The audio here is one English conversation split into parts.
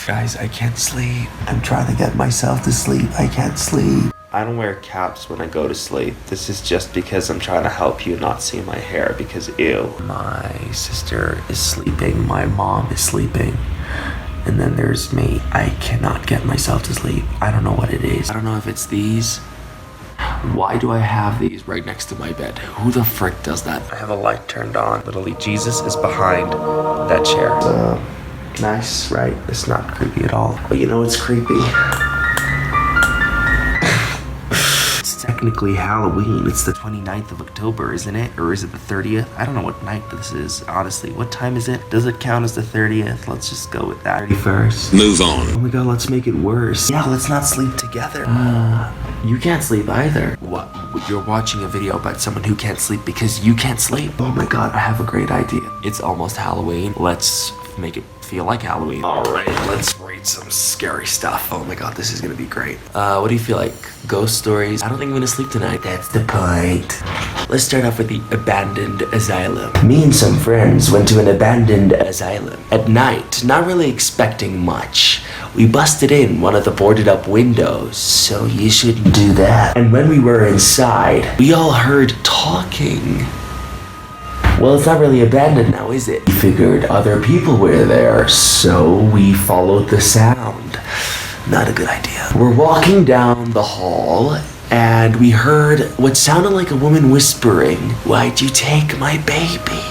Guys, I can't sleep. I'm trying to get myself to sleep. I can't sleep. I don't wear caps when I go to sleep. This is just because I'm trying to help you not see my hair because ew. My sister is sleeping. My mom is sleeping. And then there's me. I cannot get myself to sleep. I don't know what it is. I don't know if it's these. Why do I have these right next to my bed? Who the frick does that? I have a light turned on. Literally, Jesus is behind that chair. Nice, right? It's not creepy at all. But you know what's creepy? It's technically Halloween. It's the 29th of October, isn't it? Or is it the 30th? I don't know what night this is, honestly. What time is it? Does it count as the 30th? Let's just go with that. 31st. Move on. Oh my god, let's make it worse. Yeah, let's not sleep together. You can't sleep either. What? You're watching a video about someone who can't sleep because you can't sleep. Oh my god, I have a great idea. It's almost Halloween. Let's make it feel like Halloween. Alright, let's read some scary stuff. Oh my god, this is gonna be great. What do you feel like? Ghost stories? I don't think I'm gonna sleep tonight. That's the point. Let's start off with the abandoned asylum. Me and some friends went to an abandoned asylum. At night, not really expecting much. We busted in one of the boarded up windows, so you shouldn't do that. And when we were inside, we all heard talking. Well, it's not really abandoned now, is it? We figured other people were there, so we followed the sound. Not a good idea. We're walking down the hall, and we heard what sounded like a woman whispering, "Why'd you take my baby?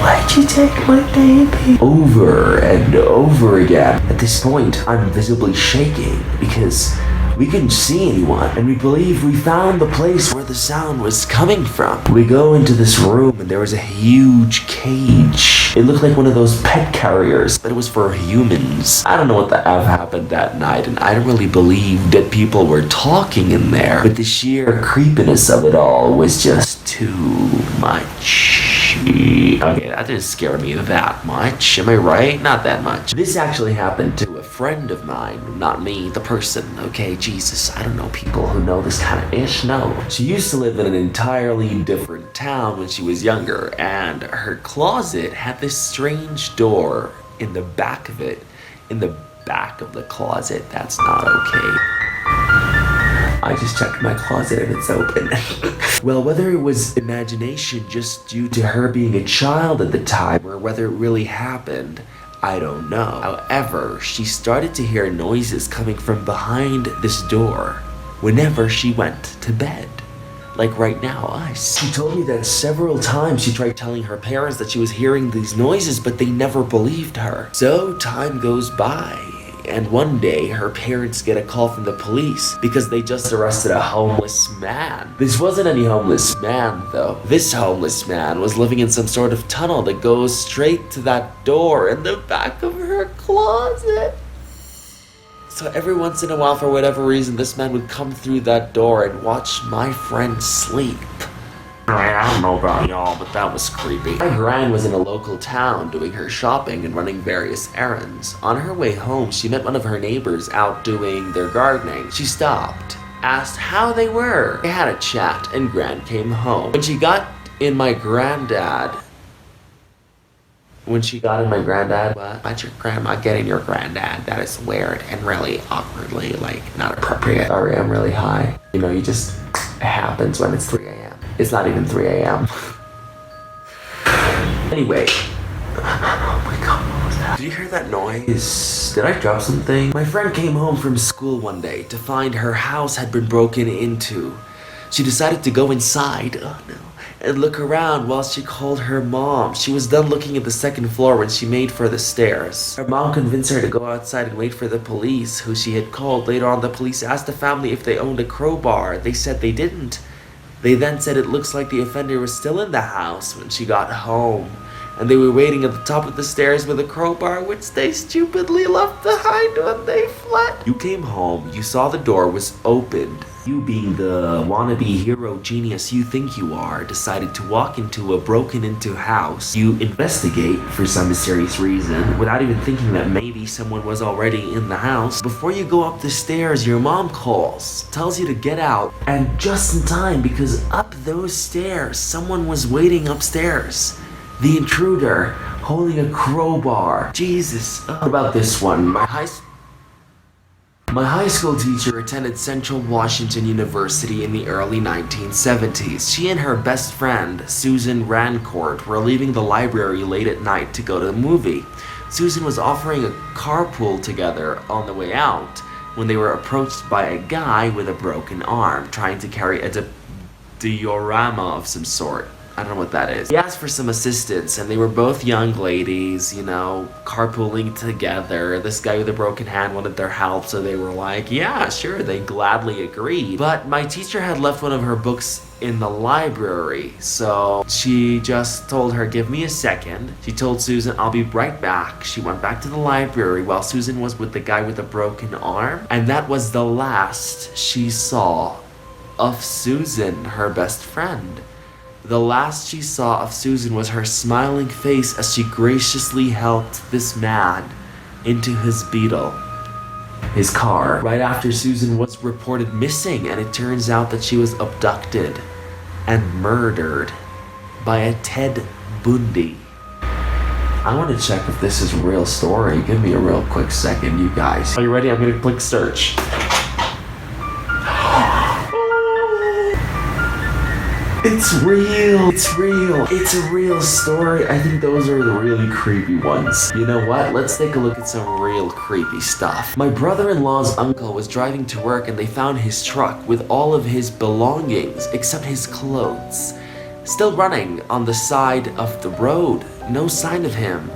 Why'd you take my baby?" Over and over again. At this point, I'm visibly shaking because we couldn't see anyone, and we believe we found the place where the sound was coming from. We go into this room, and there was a huge cage. It looked like one of those pet carriers, but it was for humans. I don't know what the F happened that night, and I don't really believe that people were talking in there, but the sheer creepiness of it all was just too much. Okay, that didn't scare me that much. Am I right? Not that much. This actually happened to a friend of mine, not me, the person. Okay, Jesus, I don't know people who know this kind of ish. No. She used to live in an entirely different town when she was younger, and her closet had this strange door in the back of it. In the back of the closet. That's not okay. I just checked my closet and it's open. Well, whether it was imagination just due to her being a child at the time or whether it really happened, I don't know. However, she started to hear noises coming from behind this door whenever she went to bed. Like right now, us. She told me that several times she tried telling her parents that she was hearing these noises, but they never believed her. So time goes by. And one day, her parents get a call from the police because they just arrested a homeless man. This wasn't any homeless man, though. This homeless man was living in some sort of tunnel that goes straight to that door in the back of her closet. So every once in a while, for whatever reason, this man would come through that door and watch my friend sleep. I don't know about y'all, but that was creepy. My gran was in a local town doing her shopping and running various errands. On her way home, she met one of her neighbors out doing their gardening. She stopped, asked how they were. They had a chat, and Gran came home. When she got in my granddad, what? Why'd your grandma get in your granddad? That is weird and really awkwardly, like, not appropriate. Sorry, I'm really high. You know, it happens when it's 3 a.m. It's not even 3 a.m. Anyway. Oh my god, what was that? Did you hear that noise? Did I drop something? My friend came home from school one day to find her house had been broken into. She decided to go inside, and look around while she called her mom. She was done looking at the second floor when she made for the stairs. Her mom convinced her to go outside and wait for the police, who she had called. Later on, the police asked the family if they owned a crowbar. They said they didn't. They then said it looks like the offender was still in the house when she got home, and they were waiting at the top of the stairs with a crowbar, which they stupidly left behind when they fled. You came home, you saw the door was opened. You, being the wannabe hero genius you think you are, decided to walk into a broken into house. You investigate for some mysterious reason, without even thinking that maybe someone was already in the house. Before you go up the stairs, your mom calls, tells you to get out, and just in time, because up those stairs, someone was waiting upstairs. The intruder holding a crowbar. Jesus. What about this one? My high school teacher attended Central Washington University in the early 1970s. She and her best friend, Susan Rancourt, were leaving the library late at night to go to the movie. Susan was offering a carpool together on the way out when they were approached by a guy with a broken arm trying to carry a diorama of some sort. I don't know what that is. He asked for some assistance, and they were both young ladies, you know, carpooling together. This guy with a broken hand wanted their help, so they were like, yeah, sure, they gladly agreed. But my teacher had left one of her books in the library, so she just told her, give me a second. She told Susan, I'll be right back. She went back to the library while Susan was with the guy with the broken arm, and that was the last she saw of Susan, her best friend. The last she saw of Susan was her smiling face as she graciously helped this man into his Beetle, his car, right after Susan was reported missing, and it turns out that she was abducted and murdered by a Ted Bundy. I want to check if this is a real story. Give me a real quick second, you guys. Are you ready? I'm gonna click search. It's real. It's real. It's a real story. I think those are the really creepy ones. You know what? Let's take a look at some real creepy stuff. My brother-in-law's uncle was driving to work and they found his truck with all of his belongings except his clothes still running on the side of the road. No sign of him.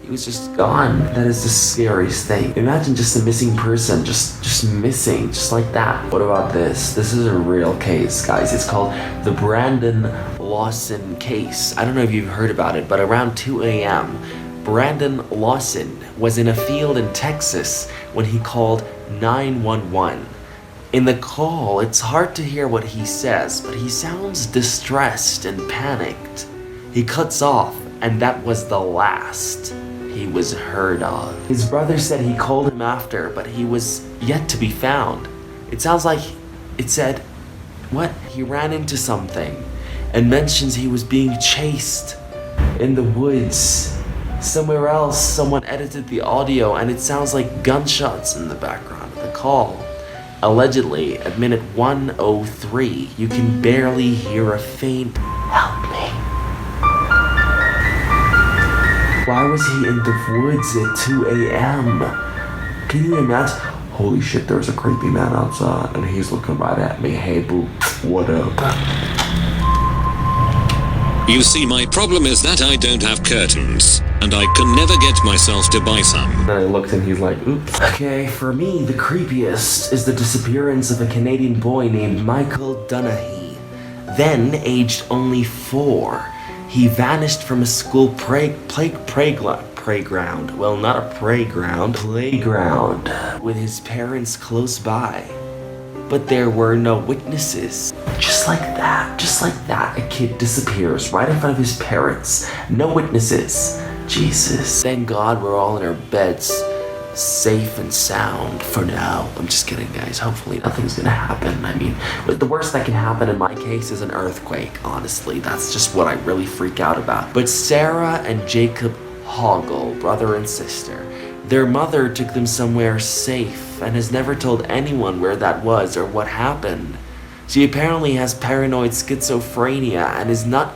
He was just gone. That is the scariest thing. Imagine just a missing person, just missing, just like that. What about this? This is a real case, guys. It's called the Brandon Lawson case. I don't know if you've heard about it, but around 2 a.m., Brandon Lawson was in a field in Texas when he called 911. In the call, it's hard to hear what he says, but he sounds distressed and panicked. He cuts off, and that was the last he was heard of. His brother said he called him after, but he was yet to be found. It sounds like it said, what? He ran into something and mentions he was being chased in the woods. Somewhere else, someone edited the audio and it sounds like gunshots in the background of the call. Allegedly, at minute 1:03, you can barely hear a faint, help me. Why was he in the woods at 2 a.m.? Can you imagine? Holy shit, there's a creepy man outside and he's looking right at me. Hey boo, what up? You see, my problem is that I don't have curtains, and I can never get myself to buy some. And I looked and he's like, oops. Okay, for me, the creepiest is the disappearance of a Canadian boy named Michael Donaghy. Then, aged only 4, he vanished from a school playground. Well, not a playground, with his parents close by. But there were no witnesses. Just like that, a kid disappears right in front of his parents. No witnesses. Jesus. Thank God we're all in our beds, safe and sound for now. I'm just kidding, guys. Hopefully nothing's gonna happen. I mean, the worst that can happen in my case is an earthquake, honestly. That's just what I really freak out about. But Sarah and Jacob Hoggle, brother and sister, their mother took them somewhere safe and has never told anyone where that was or what happened. She apparently has paranoid schizophrenia and is not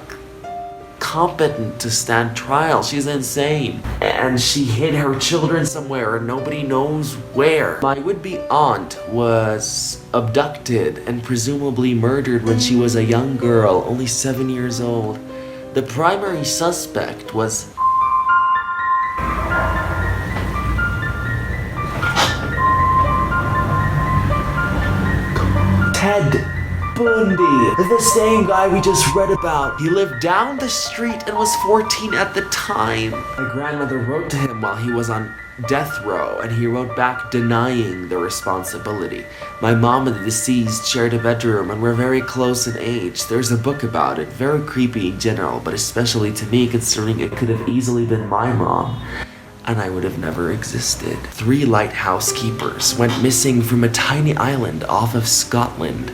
competent to stand trial. She's insane. And she hid her children somewhere and nobody knows where. My would-be aunt was abducted and presumably murdered when she was a young girl, only 7 years old. The primary suspect was Ted Bundy, the same guy we just read about. He lived down the street and was 14 at the time. My grandmother wrote to him while he was on death row, and he wrote back denying the responsibility. My mom and the deceased shared a bedroom and were very close in age. There's a book about it, very creepy in general, but especially to me considering it could have easily been my mom. And I would have never existed. 3 lighthouse keepers went missing from a tiny island off of Scotland.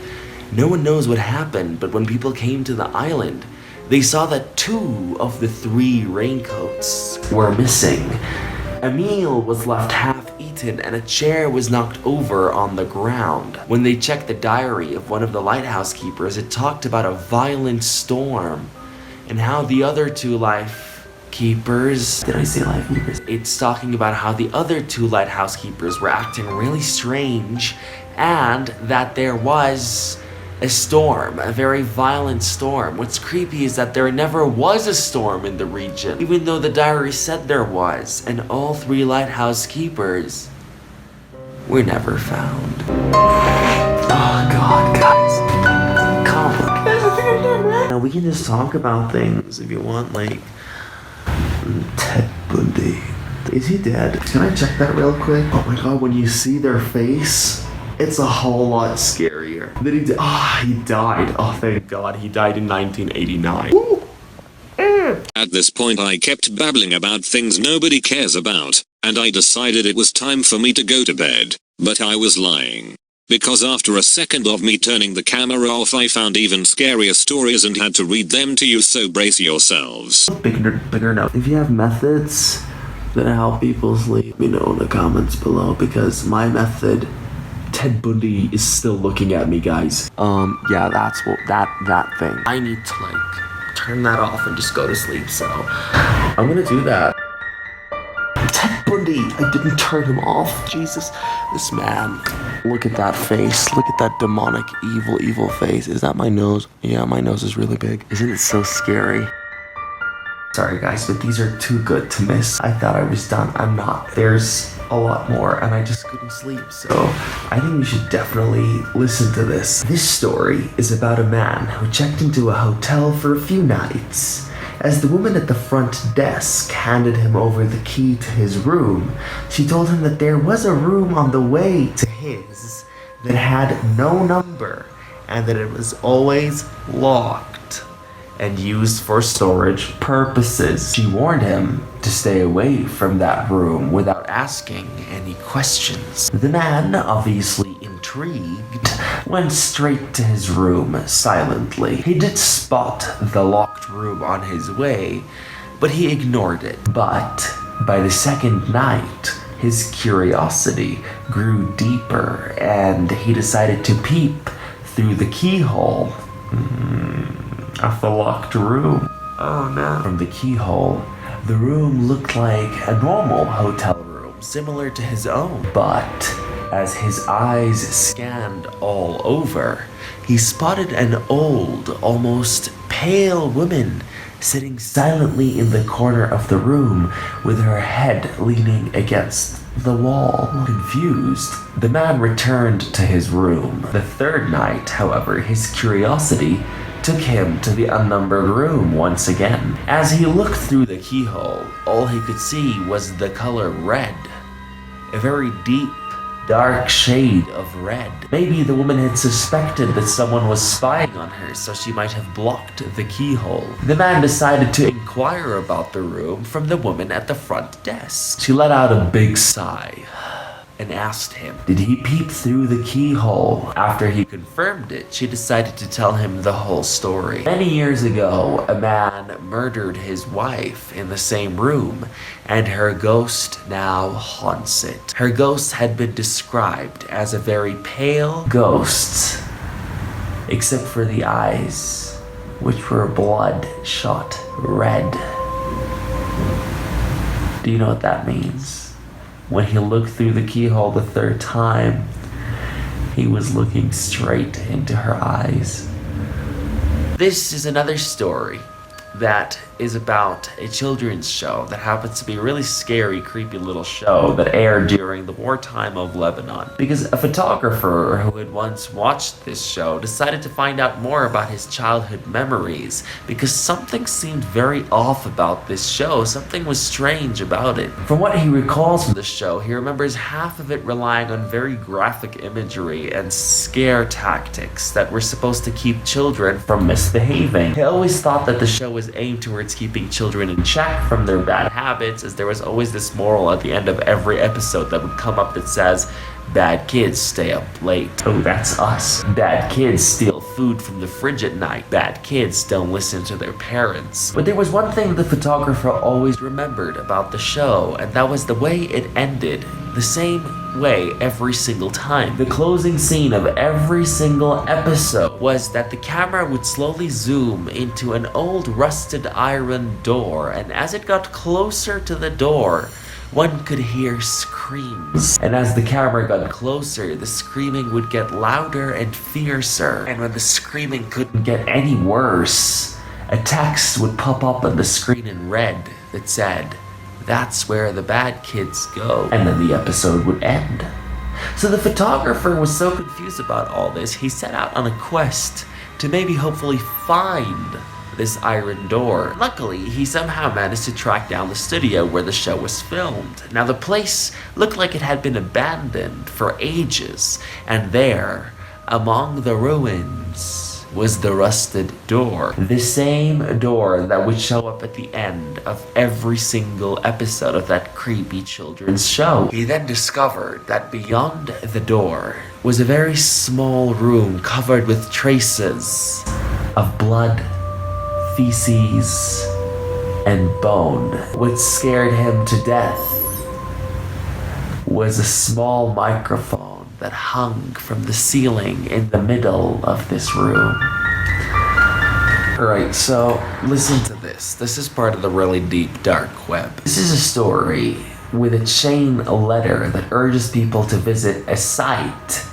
No one knows what happened, but when people came to the island, they saw that 2 of the 3 raincoats were missing. A meal was left half-eaten and a chair was knocked over on the ground. When they checked the diary of one of the lighthouse keepers, it talked about a violent storm and how the other 2 life keepers... Did I say life keepers? It's talking about how the other 2 lighthouse keepers were acting really strange and that there was a storm, a very violent storm. What's creepy is that there never was a storm in the region, even though the diary said there was, and all 3 lighthouse keepers were never found. Oh God, guys. Come on. Guys, I think I'm done, right? Now we can just talk about things if you want, like Ted Bundy. Is he dead? Can I check that real quick? Oh my God, when you see their face, it's a whole lot scarier. Then he died. Oh, thank God. He died in 1989. At this point I kept babbling about things nobody cares about, and I decided it was time for me to go to bed. But I was lying. Because after a second of me turning the camera off I found even scarier stories and had to read them to you, so brace yourselves. Bigger note. If you have methods that help people sleep, let me know in the comments below, because my method... Ted Bundy is still looking at me, guys. Yeah, that's what, that thing. I need to, like, turn that off and just go to sleep, so I'm gonna do that. Ted Bundy, I didn't turn him off. Jesus, this man. Look at that face. Look at that demonic, evil face. Is that my nose? Yeah, my nose is really big. Isn't it so scary? Sorry guys, but these are too good to miss. I thought I was done. I'm not. There's a lot more and I just couldn't sleep. So I think we should definitely listen to this. This story is about a man who checked into a hotel for a few nights. As the woman at the front desk handed him over the key to his room, she told him that there was a room on the way to his that had no number and that it was always locked and used for storage purposes. She warned him to stay away from that room without asking any questions. The man, obviously intrigued, went straight to his room silently. He did spot the locked room on his way, but he ignored it. But by the second night, his curiosity grew deeper and he decided to peep through the keyhole of the locked room. Oh no. From the keyhole, the room looked like a normal hotel room, similar to his own. But as his eyes scanned all over, he spotted an old, almost pale woman sitting silently in the corner of the room with her head leaning against the wall. Confused, the man returned to his room. The third night, however, his curiosity took him to the unnumbered room once again. As he looked through the keyhole, all he could see was the color red. A very deep, dark shade of red. Maybe the woman had suspected that someone was spying on her, so she might have blocked the keyhole. The man decided to inquire about the room from the woman at the front desk. She let out a big sigh and asked him, did he peep through the keyhole? After he confirmed it, she decided to tell him the whole story. Many years ago, a man murdered his wife in the same room, and her ghost now haunts it. Her ghost had been described as a very pale ghost, except for the eyes, which were bloodshot red. Do you know what that means? When he looked through the keyhole the third time, he was looking straight into her eyes. This is another story that is about a children's show that happens to be a really scary, creepy little show that aired during the wartime of Lebanon. Because a photographer who had once watched this show decided to find out more about his childhood memories because something seemed very off about this show. Something was strange about it. From what he recalls from the show, he remembers half of it relying on very graphic imagery and scare tactics that were supposed to keep children from misbehaving. He always thought that the show was aimed towards towards keeping children in check from their bad habits, as there was always this moral at the end of every episode that would come up that says, bad kids stay up late. Oh, that's us. Bad kids steal food from the fridge at night. Bad kids don't listen to their parents. But there was one thing the photographer always remembered about the show, and that was the way it ended. The same way every single time. The closing scene of every single episode was that the camera would slowly zoom into an old rusted iron door, and as it got closer to the door, one could hear screams. And as the camera got closer, the screaming would get louder and fiercer. And when the screaming couldn't get any worse, a text would pop up on the screen in red that said, "That's where the bad kids go." And then the episode would end. So the photographer was so confused about all this, he set out on a quest to maybe hopefully find this iron door. Luckily, he somehow managed to track down the studio where the show was filmed. Now, the place looked like it had been abandoned for ages, and there, among the ruins, was the rusted door. The same door that would show up at the end of every single episode of that creepy children's show. He then discovered that beyond the door was a very small room covered with traces of blood, feces, and bone. What scared him to death was a small microphone that hung from the ceiling in the middle of this room. Alright, so listen to this. This is part of the really deep dark web. This is a story with a chain letter that urges people to visit a site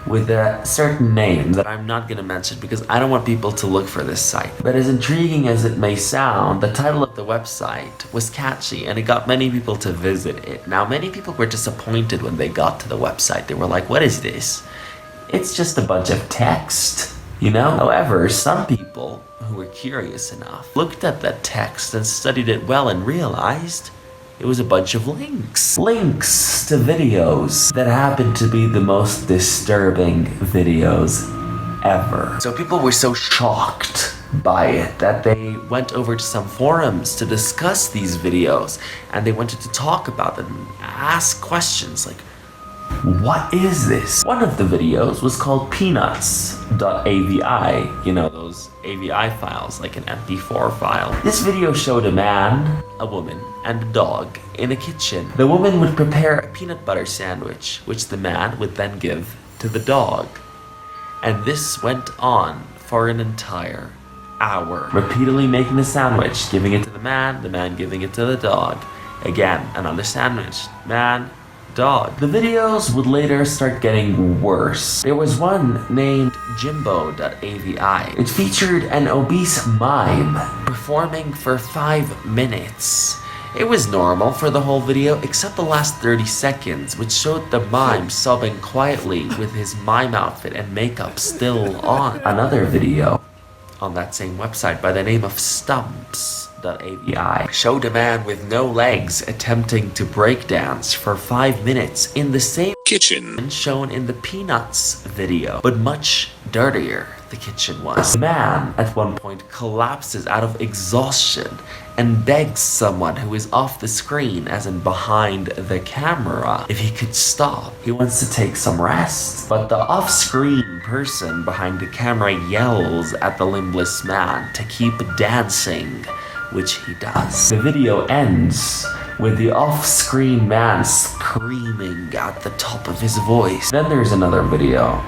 with a certain name that I'm not going to mention because I don't want people to look for this site. But as intriguing as it may sound, the title of the website was catchy and it got many people to visit it. Now, many people were disappointed when they got to the website. They were like, what is this? It's just a bunch of text, you know? However, some people who were curious enough looked at that text and studied it well and realized it was a bunch of links. Links to videos that happened to be the most disturbing videos ever. So people were so shocked by it that they went over to some forums to discuss these videos, and they wanted to talk about them and ask questions like, what is this? One of the videos was called peanuts.avi, you know, those AVI files, like an MP4 file. This video showed a man, a woman, and a dog in a kitchen. The woman would prepare a peanut butter sandwich, which the man would then give to the dog. And this went on for an entire hour. Repeatedly making the sandwich, giving it to the man giving it to the dog. Again, another sandwich, man, dog. The videos would later start getting worse. There was one named Jimbo.avi. It featured an obese mime performing for 5 minutes. It was normal for the whole video except the last 30 seconds, which showed the mime sobbing quietly with his mime outfit and makeup still on. Another video on that same website by the name of Stumps.avi showed a man with no legs attempting to breakdance for 5 minutes in the same kitchen shown in the Peanuts video, but much dirtier the kitchen was. The man at one point collapses out of exhaustion and begs someone who is off the screen, as in behind the camera, if he could stop. He wants to take some rest, but the off-screen person behind the camera yells at the limbless man to keep dancing, which he does. The video ends with the off-screen man screaming at the top of his voice. Then there's another video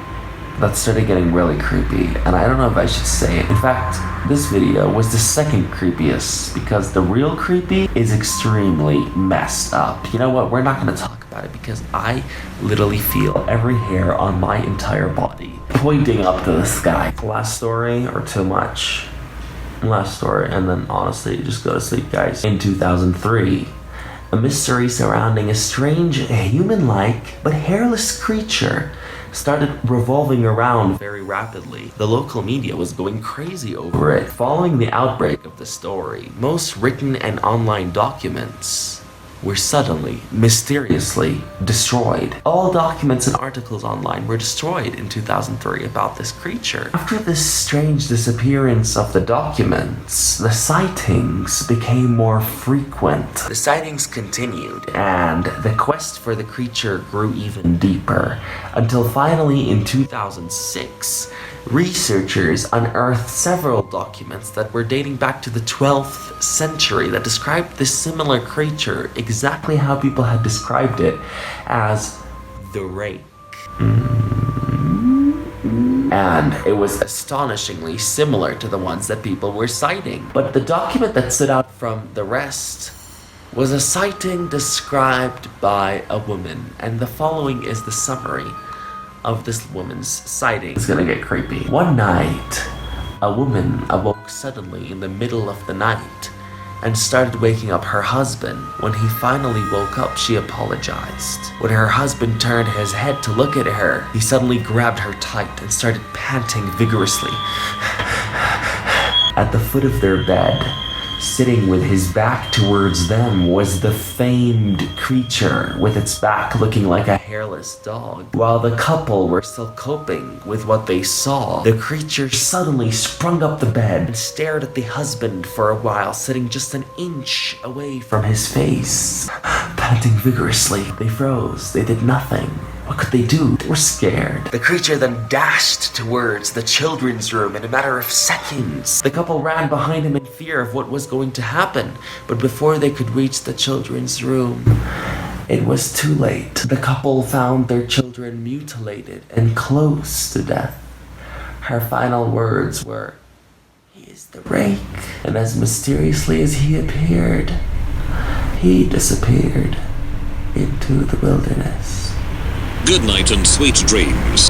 that started getting really creepy, and I don't know if I should say it. In fact, this video was the second creepiest, because the real creepy is extremely messed up. You know what, we're not gonna talk about it because I literally feel every hair on my entire body pointing up to the sky. Last story, or too much? Last story, and then honestly, just go to sleep, guys. In 2003, a mystery surrounding a strange human-like but hairless creature started revolving around very rapidly. The local media was going crazy over it. Following the outbreak of the story, most written and online documents were suddenly, mysteriously destroyed. All documents and articles online were destroyed in 2003 about this creature. After this strange disappearance of the documents, the sightings became more frequent. The sightings continued, and the quest for the creature grew even deeper, until finally in 2006, researchers unearthed several documents that were dating back to the 12th century that described this similar creature exactly how people had described it, as the rake. And it was astonishingly similar to the ones that people were citing. But the document that stood out from the rest was a sighting described by a woman, and the following is the summary of this woman's sighting. It's gonna get creepy. One night, a woman awoke suddenly in the middle of the night and started waking up her husband. When he finally woke up, she apologized. When her husband turned his head to look at her, he suddenly grabbed her tight and started panting vigorously. At the foot of their bed, sitting with his back towards them, was the famed creature, with its back looking like a hairless dog. While the couple were still coping with what they saw, the creature suddenly sprung up the bed and stared at the husband for a while, sitting just an inch away from his face. Panting vigorously, they froze. They did nothing. What could they do? They were scared. The creature then dashed towards the children's room in a matter of seconds. The couple ran behind him in fear of what was going to happen, but before they could reach the children's room, it was too late. The couple found their children mutilated and close to death. Her final words were, "He is the rake." And as mysteriously as he appeared, he disappeared into the wilderness. Good night and sweet dreams.